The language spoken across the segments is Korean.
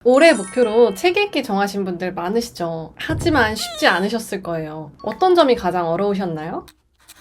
올해 목표로 책 읽기 정하신 분들 많으시죠? 하지만 쉽지 않으셨을 거예요. 어떤 점이 가장 어려우셨나요?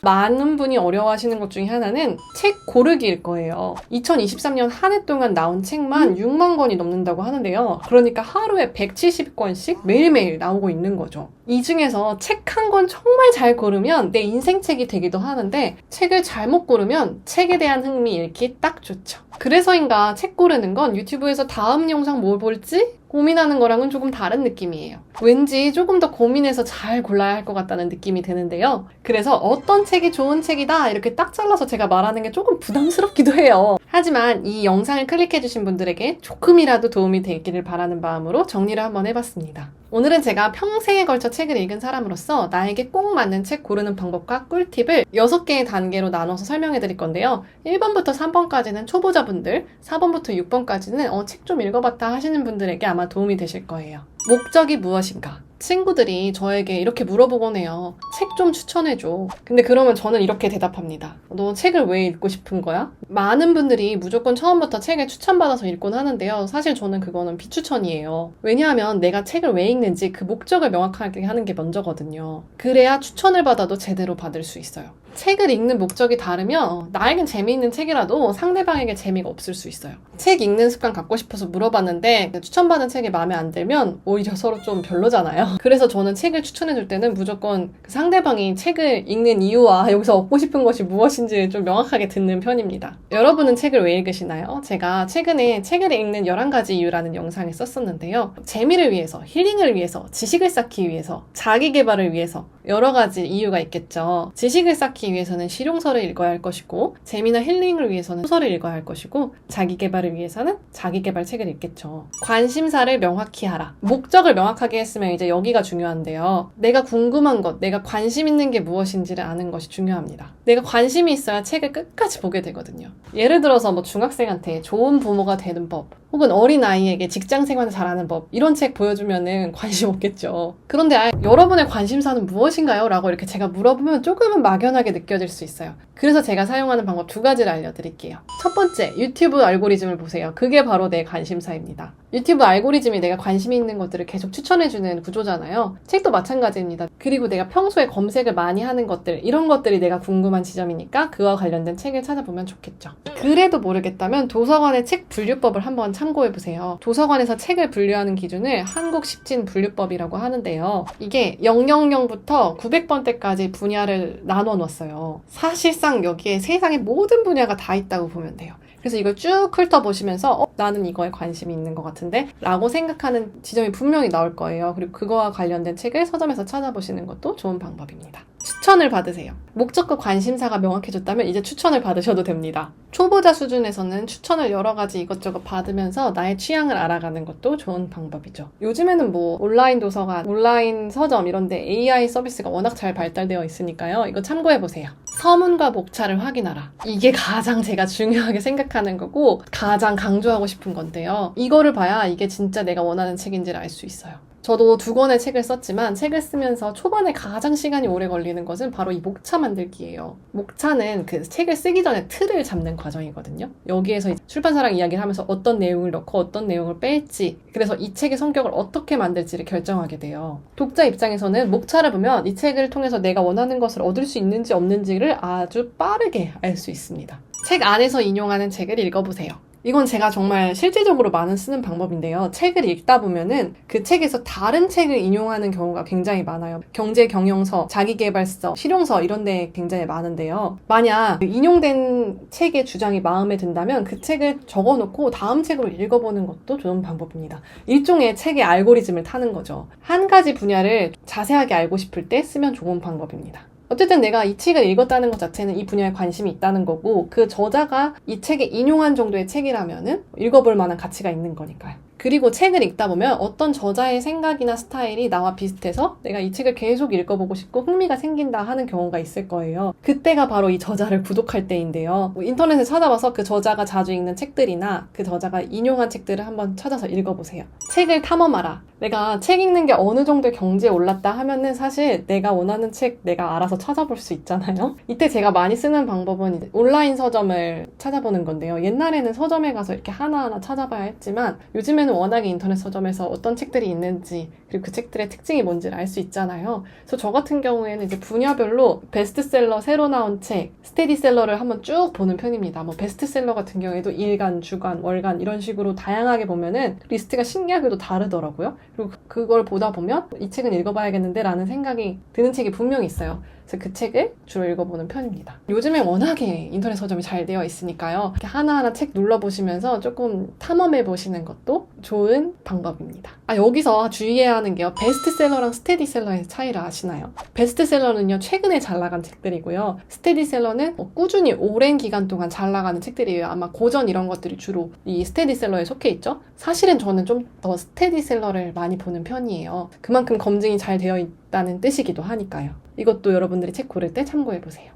많은 분이 어려워하시는 것 중에 하나는 책 고르기일 거예요. 2023년 한 해 동안 나온 책만 6만 권이 넘는다고 하는데요. 그러니까 하루에 170권씩 매일매일 나오고 있는 거죠. 이 중에서 책 한 권 정말 잘 고르면 내 인생책이 되기도 하는데 책을 잘못 고르면 책에 대한 흥미 잃기 딱 좋죠. 그래서인가 책 고르는 건 유튜브에서 다음 영상 뭘 볼지 고민하는 거랑은 조금 다른 느낌이에요. 왠지 조금 더 고민해서 잘 골라야 할 것 같다는 느낌이 드는데요. 그래서 어떤 책이 좋은 책이다 이렇게 딱 잘라서 제가 말하는 게 조금 부담스럽기도 해요. 하지만 이 영상을 클릭해주신 분들에게 조금이라도 도움이 되기를 바라는 마음으로 정리를 한번 해봤습니다. 오늘은 제가 평생에 걸쳐 책을 읽은 사람으로서 나에게 꼭 맞는 책 고르는 방법과 꿀팁을 6개의 단계로 나눠서 설명해 드릴 건데요. 1번부터 3번까지는 초보자분들, 4번부터 6번까지는 책 좀 읽어봤다 하시는 분들에게 아마 도움이 되실 거예요. 목적이 무엇인가? 친구들이 저에게 이렇게 물어보곤 해요. 책 좀 추천해줘. 근데 그러면 저는 이렇게 대답합니다. 너 책을 왜 읽고 싶은 거야? 많은 분들이 무조건 처음부터 책을 추천받아서 읽곤 하는데요. 사실 저는 그거는 비추천이에요. 왜냐하면 내가 책을 왜 읽는지 그 목적을 명확하게 하는 게 먼저거든요. 그래야 추천을 받아도 제대로 받을 수 있어요. 책을 읽는 목적이 다르면 나에겐 재미있는 책이라도 상대방에게 재미가 없을 수 있어요. 책 읽는 습관 갖고 싶어서 물어봤는데 추천받은 책이 마음에 안 들면 오히려 서로 좀 별로잖아요. 그래서 저는 책을 추천해줄 때는 무조건 그 상대방이 책을 읽는 이유와 여기서 얻고 싶은 것이 무엇인지를 좀 명확하게 듣는 편입니다. 여러분은 책을 왜 읽으시나요? 제가 최근에 책을 읽는 11가지 이유라는 영상을 썼었는데요. 재미를 위해서, 힐링을 위해서, 지식을 쌓기 위해서, 자기 개발을 위해서 여러 가지 이유가 있겠죠. 지식을 쌓기 위해서는 실용서를 읽어야 할 것이고, 재미나 힐링을 위해서는 소설을 읽어야 할 것이고, 자기 개발을 위해서는 자기 개발 책을 읽겠죠. 관심사를 명확히 하라. 목적을 명확하게 했으면 이제 여기가 중요한데요. 내가 궁금한 것, 내가 관심 있는 게 무엇인지를 아는 것이 중요합니다. 내가 관심이 있어야 책을 끝까지 보게 되거든요. 예를 들어서 중학생한테 좋은 부모가 되는 법, 혹은 어린아이에게 직장생활을 잘하는 법, 이런 책 보여주면은 관심 없겠죠. 그런데 여러분의 관심사는 무엇인가요? 라고 이렇게 제가 물어보면 조금은 막연하게 느껴질 수 있어요. 그래서 제가 사용하는 방법 2가지를 알려드릴게요. 첫 번째, 유튜브 알고리즘을 보세요. 그게 바로 내 관심사입니다. 유튜브 알고리즘이 내가 관심이 있는 것들을 계속 추천해주는 구조잖아요. 책도 마찬가지입니다. 그리고 내가 평소에 검색을 많이 하는 것들, 이런 것들이 내가 궁금한 지점이니까 그와 관련된 책을 찾아보면 좋겠죠. 그래도 모르겠다면 도서관의 책 분류법을 한번 참고해보세요. 도서관에서 책을 분류하는 기준을 한국 십진 분류법이라고 하는데요. 이게 000부터 900번대까지 분야를 나눠 놨어요. 사실상 여기에 세상의 모든 분야가 다 있다고 보면 돼요. 그래서 이걸 쭉 훑어보시면서 나는 이거에 관심이 있는 것 같은데? 라고 생각하는 지점이 분명히 나올 거예요. 그리고 그거와 관련된 책을 서점에서 찾아보시는 것도 좋은 방법입니다. 추천을 받으세요. 목적과 관심사가 명확해졌다면 이제 추천을 받으셔도 됩니다. 초보자 수준에서는 추천을 여러 가지 이것저것 받으면서 나의 취향을 알아가는 것도 좋은 방법이죠. 요즘에는 온라인 도서관, 온라인 서점 이런데 AI 서비스가 워낙 잘 발달되어 있으니까요. 이거 참고해보세요. 서문과 목차를 확인하라. 이게 가장 제가 중요하게 생각하는 거고 가장 강조하고 싶은 건데요. 이거를 봐야 이게 진짜 내가 원하는 책인지를 알 수 있어요. 저도 2권의 책을 썼지만 책을 쓰면서 초반에 가장 시간이 오래 걸리는 것은 바로 이 목차 만들기예요. 목차는 그 책을 쓰기 전에 틀을 잡는 과정이거든요. 여기에서 출판사랑 이야기를 하면서 어떤 내용을 넣고 어떤 내용을 뺄지, 그래서 이 책의 성격을 어떻게 만들지를 결정하게 돼요. 독자 입장에서는 목차를 보면 이 책을 통해서 내가 원하는 것을 얻을 수 있는지 없는지를 아주 빠르게 알 수 있습니다. 책 안에서 인용하는 책을 읽어보세요. 이건 제가 정말 실질적으로 많은 쓰는 방법인데요. 책을 읽다 보면은 그 책에서 다른 책을 인용하는 경우가 굉장히 많아요. 경제 경영서, 자기계발서, 실용서 이런 데 굉장히 많은데요. 만약 인용된 책의 주장이 마음에 든다면 그 책을 적어놓고 다음 책으로 읽어보는 것도 좋은 방법입니다. 일종의 책의 알고리즘을 타는 거죠. 한 가지 분야를 자세하게 알고 싶을 때 쓰면 좋은 방법입니다. 어쨌든 내가 이 책을 읽었다는 것 자체는 이 분야에 관심이 있다는 거고 그 저자가 이 책에 인용한 정도의 책이라면은 읽어볼 만한 가치가 있는 거니까요. 그리고 책을 읽다 보면 어떤 저자의 생각이나 스타일이 나와 비슷해서 내가 이 책을 계속 읽어보고 싶고 흥미가 생긴다 하는 경우가 있을 거예요. 그때가 바로 이 저자를 구독할 때인데요. 인터넷에 찾아봐서 그 저자가 자주 읽는 책들이나 그 저자가 인용한 책들을 한번 찾아서 읽어보세요. 책을 탐험하라. 내가 책 읽는 게 어느 정도의 경지에 올랐다 하면은 사실 내가 원하는 책 내가 알아서 찾아볼 수 있잖아요. 이때 제가 많이 쓰는 방법은 이제 온라인 서점을 찾아보는 건데요. 옛날에는 서점에 가서 이렇게 하나하나 찾아봐야 했지만 요즘에는 요즘에는 워낙에 인터넷 서점에서 어떤 책들이 있는지 그리고 그 책들의 특징이 뭔지를 알 수 있잖아요. 그래서 저 같은 경우에는 이제 분야별로 베스트셀러, 새로 나온 책, 스테디셀러를 한번 쭉 보는 편입니다. 뭐 베스트셀러 같은 경우에도 일간, 주간, 월간 이런 식으로 다양하게 보면은 리스트가 신기하게도 다르더라고요. 그리고 그걸 보다 보면 이 책은 읽어봐야겠는데 라는 생각이 드는 책이 분명히 있어요. 그래서 그 책을 주로 읽어보는 편입니다. 요즘에 워낙에 인터넷 서점이 잘 되어 있으니까요. 이렇게 하나하나 책 눌러보시면서 조금 탐험해보시는 것도 좋은 방법입니다. 여기서 주의해야 하는 게요. 베스트셀러랑 스테디셀러의 차이를 아시나요? 베스트셀러는요, 최근에 잘 나간 책들이고요. 스테디셀러는 꾸준히 오랜 기간 동안 잘 나가는 책들이에요. 아마 고전 이런 것들이 주로 이 스테디셀러에 속해 있죠. 사실은 저는 좀 더 스테디셀러를 많이 보는 편이에요. 그만큼 검증이 잘 되어 있다는 뜻이기도 하니까요. 이것도 여러분들이 책 고를 때 참고해보세요.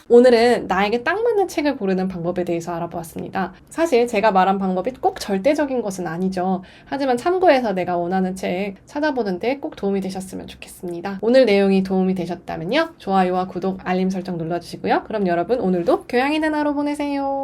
오늘은 나에게 딱 맞는 책을 고르는 방법에 대해서 알아보았습니다. 사실 제가 말한 방법이 꼭 절대적인 것은 아니죠. 하지만 참고해서 내가 원하는 책 찾아보는 데 꼭 도움이 되셨으면 좋겠습니다. 오늘 내용이 도움이 되셨다면요. 좋아요와 구독, 알림 설정 눌러주시고요. 그럼 여러분 오늘도 교양 있는 하루 보내세요.